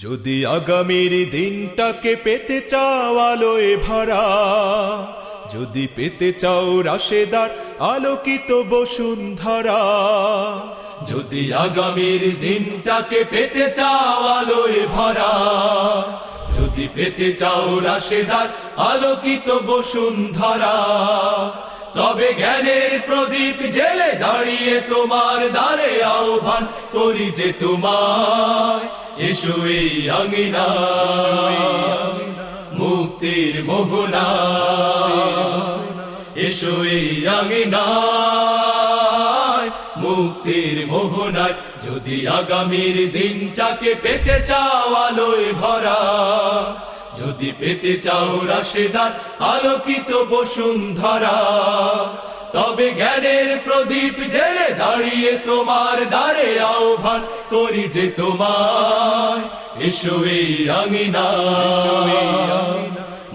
যদি আগামীর দিনটাকে পেতে চাও আলোয় ভরা, যদি পেতে চাও রাশেদার আলোকিত বসুন্ধরা, যদি আগামীর দিনটাকে পেতে চাও আলোয় ভরা, যদি পেতে চাও রাশেদার আলোকিত বসুন্ধরা, তবে জ্ঞানের প্রদীপ জেলে দাঁড়িয়ে তোমার দ্বারে আহ্বান করি যে তোমায়, এসো এই আঙিনা মুক্তির মোহনা, এসো এই আঙিনা মুক্তির মোহনায়। যদি আগামীর দিনটাকে পেতে চাও আলোয় ভরা, যদি পেতে চাও রাশেদার আলোকিত বসুন্ধরা, তবে জ্ঞানের প্রদীপ জেলে দাঁড়িয়ে তোমার দ্বারে আহ্বান করি যে তোমায়, এসো এই আঙিনা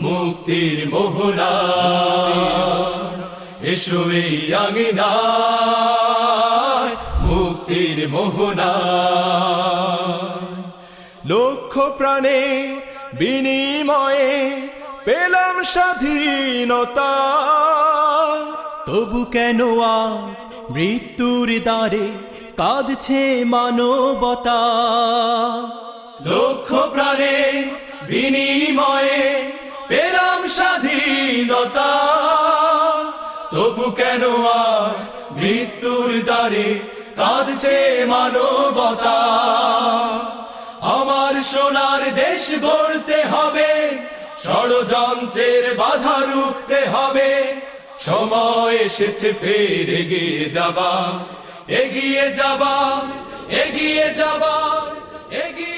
মুক্তির মোহনা, এসো এই আঙিনা মুক্তির মোহনা। লক্ষ প্রাণে বিনিময়ে পেলাম স্বাধীনতা, তবু কেন আজ মৃত্যুর দ্বারে কাঁদছে মানবতা? লক্ষ প্রাণে বিনিময়ে পেলাম স্বাধীনতা, তবু কেন আজ মৃত্যুর দ্বারে কাঁদছে মানবতা? আমার সোনার দেশ গড়তে হবে, ষড়যন্ত্রের বাধা রুখতে হবে, সময় এসেছে ফের এগিয়ে যাবা, এগিয়ে যাবা, এগিয়ে যাবা, এগিয়ে